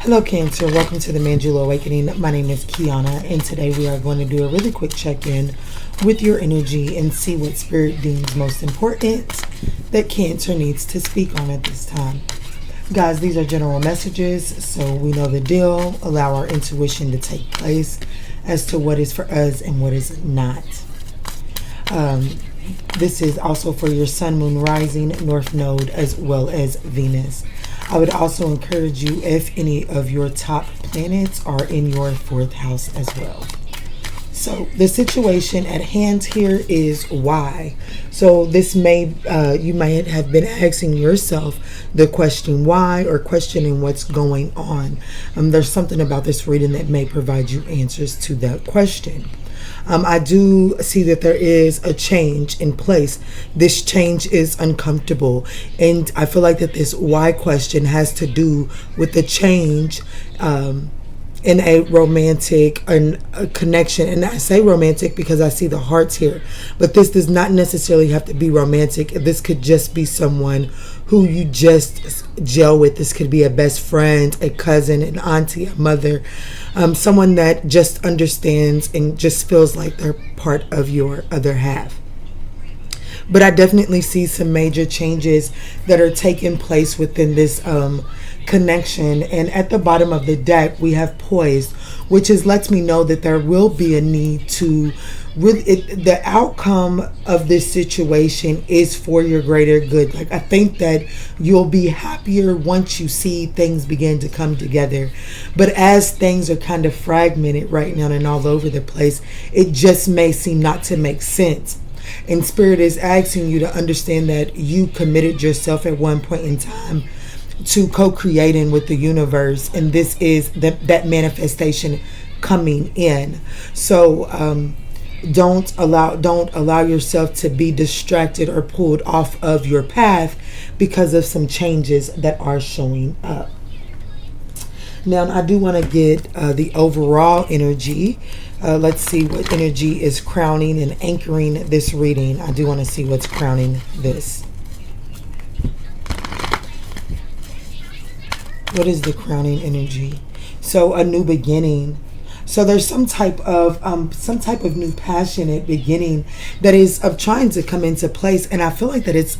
Hello Cancer, welcome to the Manjula Awakening. My name is Kiana and today we are going to do a really quick check-in with your energy and see what Spirit deems most important that Cancer needs to speak on at this time. Guys, these are general messages, so we know the deal. Allow our intuition to take place as to what is for us and what is not. This is also for your Sun, Moon, Rising, North Node, as well as Venus. I would also encourage you if any of your top planets are in your 4th house as well. So the situation at hand here is why. So this may, you might have been asking yourself the question why, or questioning what's going on. There's something about this reading that may provide you answers to that question. I do see that there is a change in place. This change is uncomfortable. And I feel like that this why question has to do with the change in a romantic a connection. And I say romantic because I see the hearts here. But this does not necessarily have to be romantic. This could just be someone who you just gel with. This could be a best friend, a cousin, an auntie, a mother, someone that just understands and just feels like they're part of your other half. But I definitely see some major changes that are taking place within this connection. And at the bottom of the deck, we have poised, which lets me know that there will be a need to the outcome of this situation is for your greater good. Like, I think that you'll be happier once you see things begin to come together. But as things are kind of fragmented right now and all over the place, it just may seem not to make sense. And Spirit is asking you to understand that you committed yourself at one point in time to co-creating with the universe, and this is that manifestation coming in. So don't allow yourself to be distracted or pulled off of your path because of some changes that are showing up. Now, I do want to get the overall energy. Let's see what energy is crowning and anchoring this reading. I do want to see what's crowning this. What is the crowning energy? So a new beginning. So there's some type of new passionate beginning that is of trying to come into place, and I feel like that it's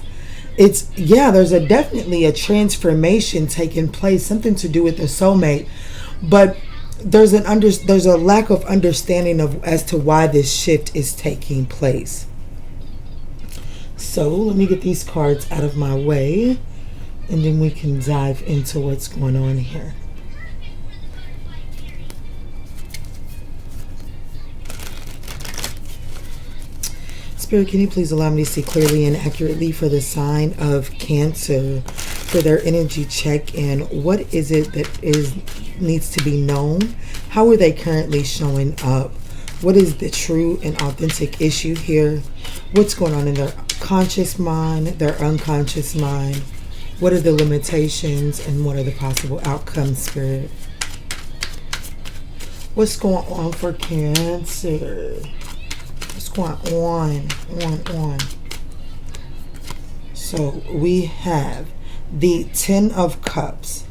there's definitely a transformation taking place, something to do with the soulmate, but there's a lack of understanding as to why this shift is taking place. So let me get these cards out of my way, and then we can dive into what's going on here. Spirit, can you please allow me to see clearly and accurately for the sign of Cancer, for their energy check-in? What is it that needs to be known? How are they currently showing up? What is the true and authentic issue here? What's going on in their conscious mind, their unconscious mind? What are the limitations and what are the possible outcomes, Spirit? What's going on for Cancer? What's going on? So we have the 10 of Cups.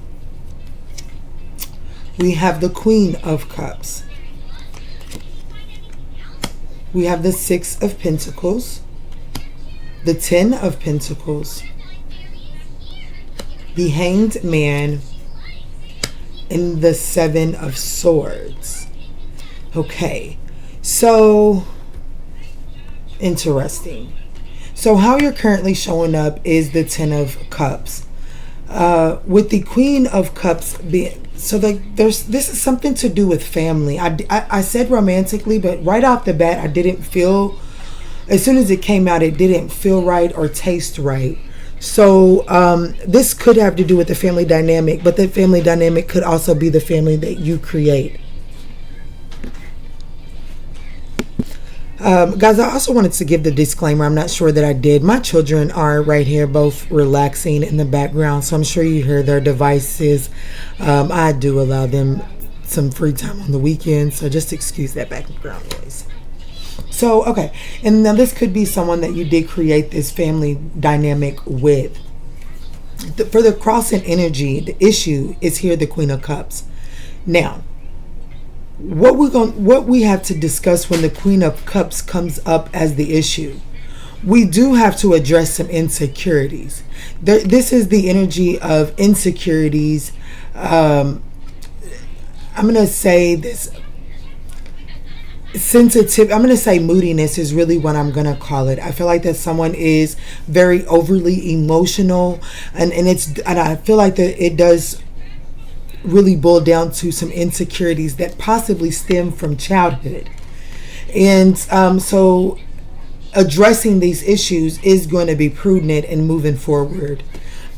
We have the Queen of Cups. We have the 6 of Pentacles, the 10 of Pentacles, the Hanged Man, and the 7 of Swords. Okay, so interesting. So how you're currently showing up is the 10 of Cups, with the Queen of Cups being, so like this is something to do with family. I said romantically, but right off the bat I didn't feel, as soon as it came out, it didn't feel right or taste right. So this could have to do with the family dynamic, but the family dynamic could also be the family that you create. Guys, I also wanted to give the disclaimer. I'm not sure that I did. My children are right here, both relaxing in the background, so I'm sure you hear their devices. I do allow them some free time on the weekends, so just excuse that background noise. So, okay, and now this could be someone that you did create this family dynamic with. For the crossing energy, the issue is here, the Queen of Cups. Now, what we have to discuss when the Queen of Cups comes up as the issue, we do have to address some insecurities. This is the energy of insecurities. I'm going to say this sensitive, I'm going to say moodiness is really what I'm going to call it. I feel like that someone is very overly emotional, and I feel like that it does really boil down to some insecurities that possibly stem from childhood. And so addressing these issues is going to be prudent and moving forward.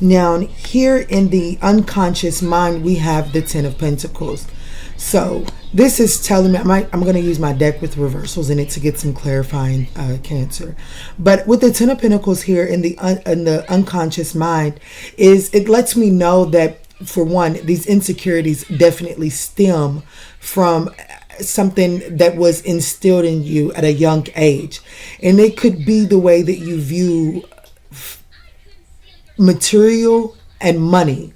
Now, here in the unconscious mind, we have the Ten of Pentacles. So this is telling me, I'm going to use my deck with reversals in it to get some clarifying Cancer. But with the Ten of Pentacles here in the unconscious mind, it lets me know that, for one, these insecurities definitely stem from something that was instilled in you at a young age. And it could be the way that you view material and money.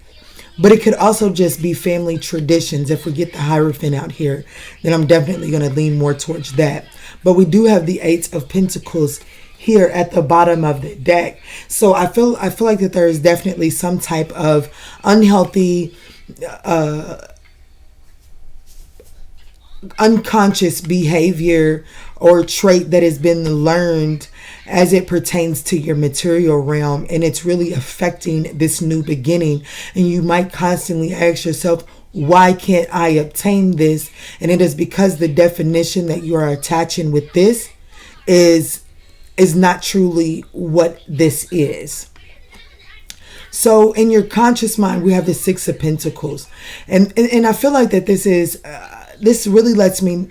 But it could also just be family traditions. If we get the Hierophant out here, then I'm definitely going to lean more towards that. But we do have the Eight of Pentacles here at the bottom of the deck. So I feel like that there is definitely some type of unhealthy, unconscious behavior or trait that has been learned as it pertains to your material realm, and it's really affecting this new beginning. And you might constantly ask yourself, why can't I obtain this? And it is because the definition that you are attaching with this is not truly what this is. So in your conscious mind, we have the Six of Pentacles, and I feel like that this really lets me.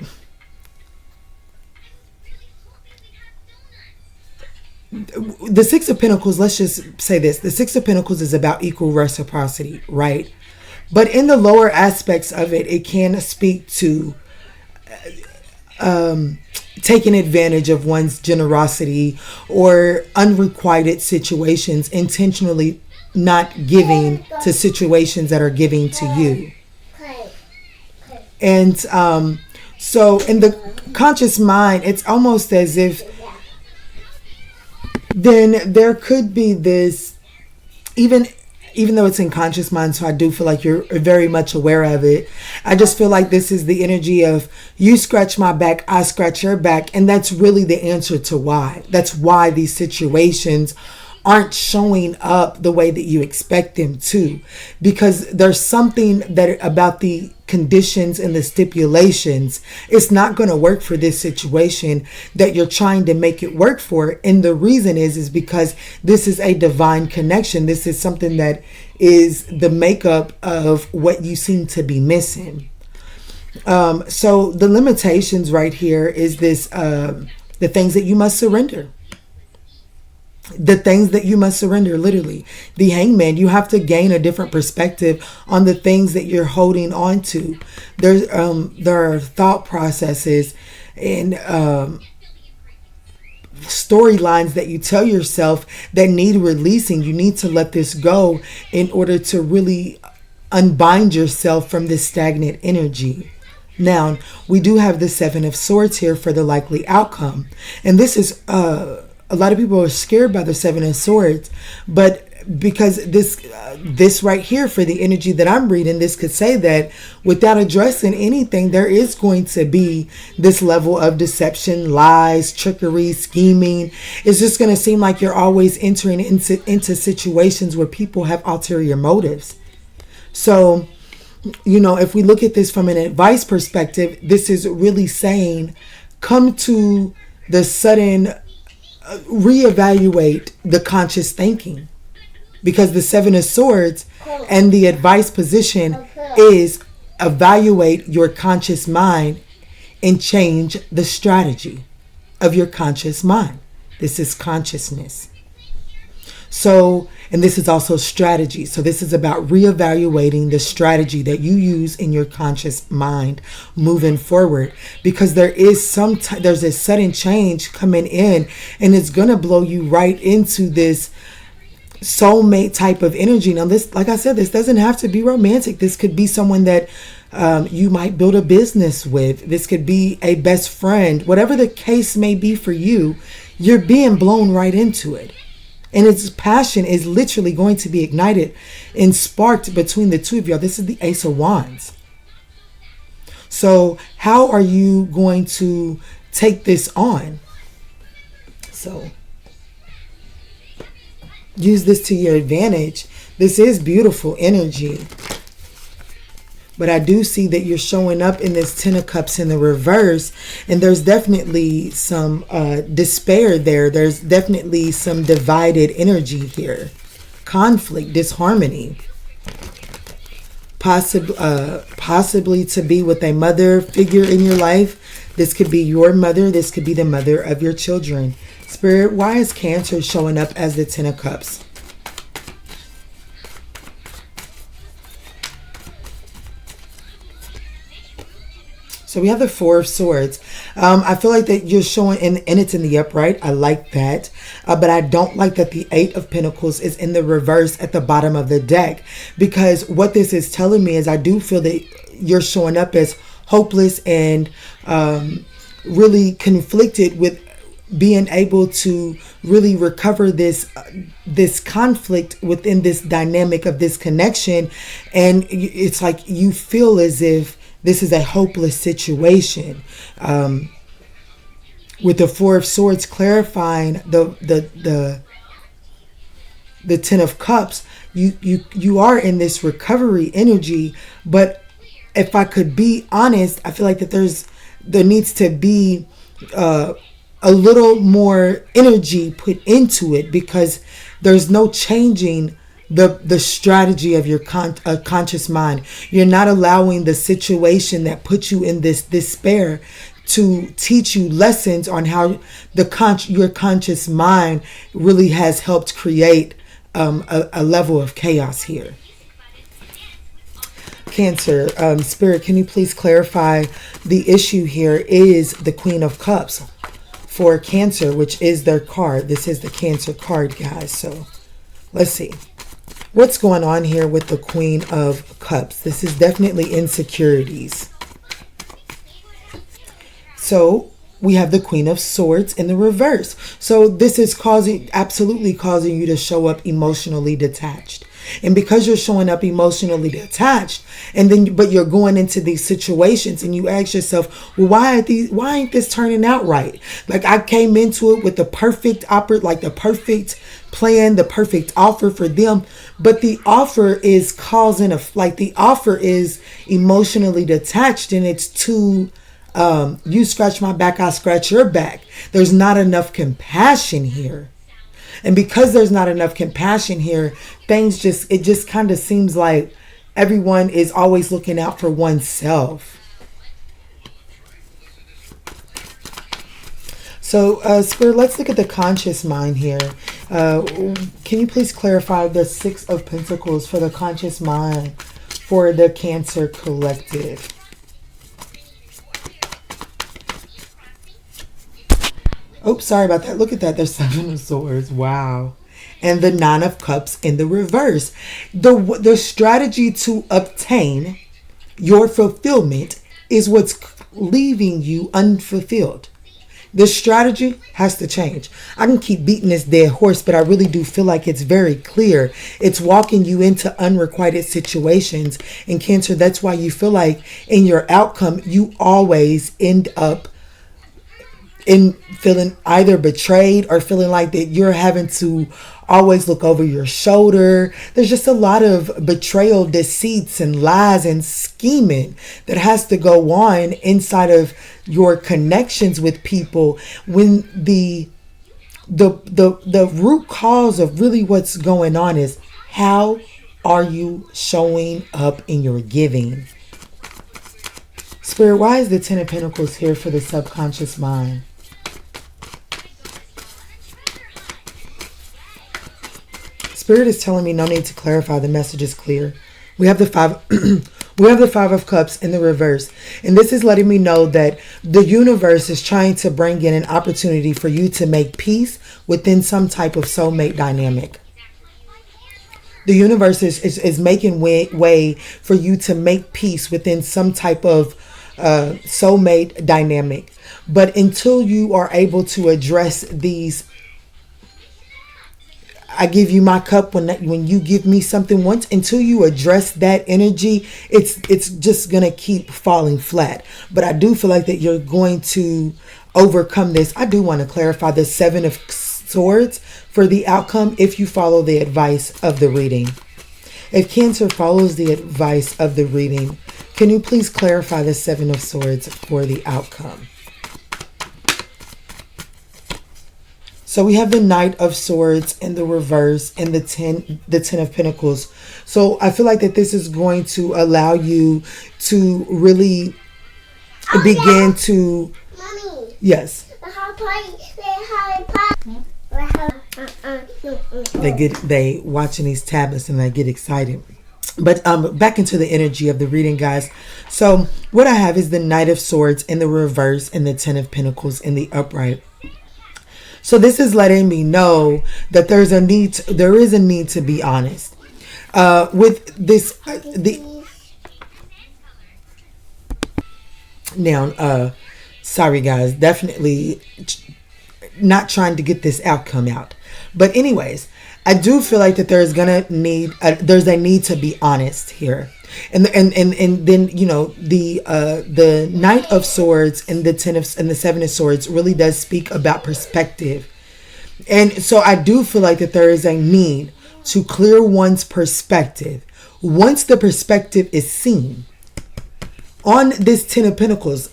The Six of Pentacles, let's just say this. The Six of Pentacles is about equal reciprocity, right? But in the lower aspects of it, it can speak to taking advantage of one's generosity or unrequited situations, intentionally not giving to situations that are giving to you. And so in the conscious mind, it's almost as if then there could be this, even though it's in conscious mind, so I do feel like you're very much aware of it. I just feel like this is the energy of you scratch my back, I scratch your back. And that's really the answer to why. That's why these situations aren't showing up the way that you expect them to, because there's something that about the conditions and the stipulations, it's not going to work for this situation that you're trying to make it work for. And the reason is because this is a divine connection. This is something that is the makeup of what you seem to be missing. So the limitations right here is this, the things that you must surrender. The things that you must surrender, literally. The Hangman, you have to gain a different perspective on the things that you're holding on to. There are thought processes and storylines that you tell yourself that need releasing. You need to let this go in order to really unbind yourself from this stagnant energy. Now, we do have the Seven of Swords here for the likely outcome. And this is a lot of people are scared by the Seven of Swords, but because this right here for the energy that I'm reading, this could say that without addressing anything, there is going to be this level of deception, lies, trickery, scheming. It's just going to seem like you're always entering into situations where people have ulterior motives. So, if we look at this from an advice perspective, this is really saying, come to the sudden reevaluate the conscious thinking, because the Seven of Swords and the advice position is evaluate your conscious mind and change the strategy of your conscious mind. This is consciousness. So, and this is also strategy. So this is about reevaluating the strategy that you use in your conscious mind moving forward, because there's a sudden change coming in, and it's going to blow you right into this soulmate type of energy. Now this, like I said, this doesn't have to be romantic. This could be someone that you might build a business with. This could be a best friend. Whatever the case may be for you, you're being blown right into it. And its passion is literally going to be ignited and sparked between the two of y'all. This is the Ace of Wands. So how are you going to take this on? So use this to your advantage. This is beautiful energy. But I do see that you're showing up in this Ten of Cups in the reverse. And there's definitely some despair there. There's definitely some divided energy here. Conflict, disharmony. Possibly to be with a mother figure in your life. This could be your mother. This could be the mother of your children. Spirit, why is Cancer showing up as the Ten of Cups? So we have the Four of Swords. I feel like that you're showing, and it's in the upright. I like that. But I don't like that the Eight of Pentacles is in the reverse at the bottom of the deck. Because what this is telling me is I do feel that you're showing up as hopeless and really conflicted with being able to really recover this conflict within this dynamic of this connection. And it's like you feel as if this is a hopeless situation. With the Four of Swords clarifying the Ten of Cups, you are in this recovery energy. But if I could be honest, I feel like that there needs to be a little more energy put into it, because there's no changing the strategy of your conscious mind. You're not allowing the situation that puts you in this despair to teach you lessons on how your conscious mind really has helped create a level of chaos here. Cancer, Spirit, can you please clarify the issue here is the Queen of Cups for Cancer, which is their card. This is the Cancer card, guys. So let's see. What's going on here with the Queen of Cups? This is definitely insecurities. So we have the Queen of Swords in the reverse. So this is absolutely causing you to show up emotionally detached. And because you're showing up emotionally detached, but you're going into these situations and you ask yourself, well, why ain't this turning out right? Like, I came into it with the perfect the perfect plan, the perfect offer for them, but the offer is the offer is emotionally detached, and it's too you scratch my back, I scratch your back. There's not enough compassion here. And because there's not enough compassion here, it just kind of seems like everyone is always looking out for oneself. So, Spirit, let's look at the conscious mind here. Can you please clarify the Six of Pentacles for the conscious mind for the Cancer collective? Oh, sorry about that. Look at that. There's Seven of Swords. Wow. And the Nine of Cups in the reverse. The strategy to obtain your fulfillment is what's leaving you unfulfilled. The strategy has to change. I can keep beating this dead horse, but I really do feel like it's very clear. It's walking you into unrequited situations. And Cancer, that's why you feel like in your outcome, you always end up in feeling either betrayed or feeling like that you're having to always look over your shoulder. There's just a lot of betrayal, deceits, and lies and scheming that has to go on inside of your connections with people, when the root cause of really what's going on is how are you showing up in your giving? Spirit, why is the Ten of Pentacles here for the subconscious mind? Spirit is telling me no need to clarify. The message is clear. We have the Five of Cups in the reverse. And this is letting me know that the universe is trying to bring in an opportunity for you to make peace within some type of soulmate dynamic. The universe is making way for you to make peace within some type of soulmate dynamic. But until you are able to address these, I give you my cup when you give me something once. Until you address that energy, it's just gonna keep falling flat. But I do feel like that you're going to overcome this. I do want to clarify the Seven of Swords for the outcome if you follow the advice of the reading. If Cancer follows the advice of the reading, can you please clarify the Seven of Swords for the outcome? So we have the Knight of Swords in the reverse and the Ten of Pentacles. So I feel like that this is going to allow you to really begin to... Mommy. Yes. They watching these tablets and they get excited. But back into the energy of the reading, guys. So what I have is the Knight of Swords in the reverse and the Ten of Pentacles in the upright. So this is letting me know that there is a need to be honest. With this, sorry guys, definitely not trying to get this outcome out. But anyways, I do feel like that there's a need to be honest here. And then, you know, the Knight of Swords and the Seven of Swords really does speak about perspective. And so I do feel like that there is a need to clear one's perspective. Once the perspective is seen, on this Ten of Pentacles,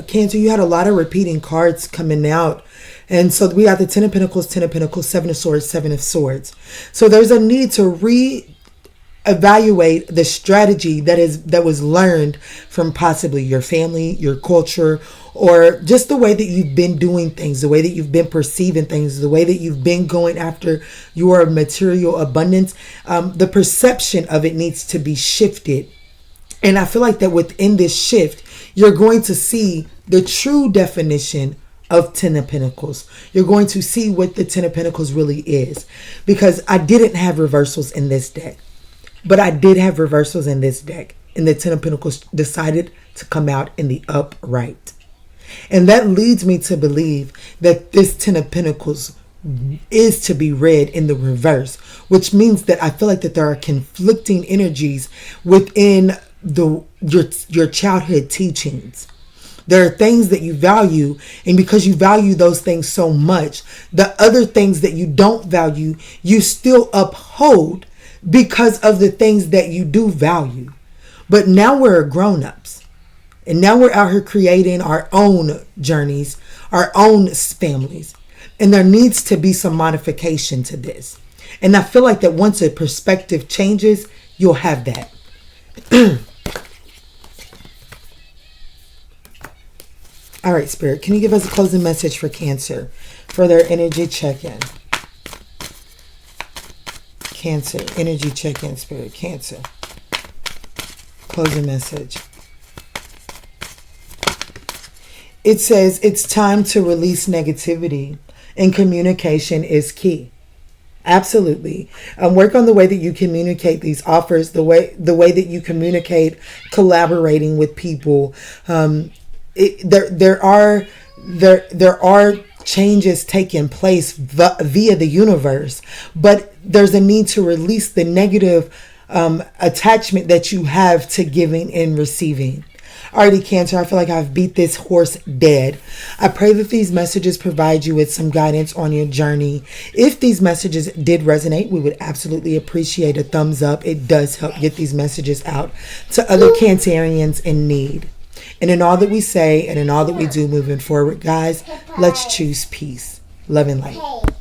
Cancer, you had a lot of repeating cards coming out. And so we got the Ten of Pentacles, Seven of Swords, Seven of Swords. So there's a need to evaluate the strategy that was learned from possibly your family, your culture, or just the way that you've been doing things, the way that you've been perceiving things, the way that you've been going after your material abundance. The perception of it needs to be shifted. And I feel like that within this shift, you're going to see the true definition of Ten of Pentacles. You're going to see what the Ten of Pentacles really is. Because I didn't have reversals in this deck. But I did have reversals in this deck. And the Ten of Pentacles decided to come out in the upright. And that leads me to believe that this Ten of Pentacles is to be read in the reverse. Which means that I feel like that there are conflicting energies within your childhood teachings. There are things that you value, and because you value those things so much, the other things that you don't value, you still uphold because of the things that you do value. But now we're grown-ups, and now we're out here creating our own journeys, our own families, and there needs to be some modification to this. And I feel like that once a perspective changes, you'll have that. All right, Spirit, can you give us a closing message for Cancer for their energy check-in? Cancer, energy check-in, Spirit, Cancer. Closing message. It says it's time to release negativity, and communication is key. Absolutely. Work on the way that you communicate these offers, the way that you communicate collaborating with people. There are changes taking place via the universe, but there's a need to release the negative attachment that you have to giving and receiving. Alrighty, Cancer, I feel like I've beat this horse dead. I pray that these messages provide you with some guidance on your journey. If these messages did resonate, we would absolutely appreciate a thumbs up. It does help get these messages out to other Cancerians in need. And in all that we say and in all that we do moving forward, guys, let's choose peace, love, and light.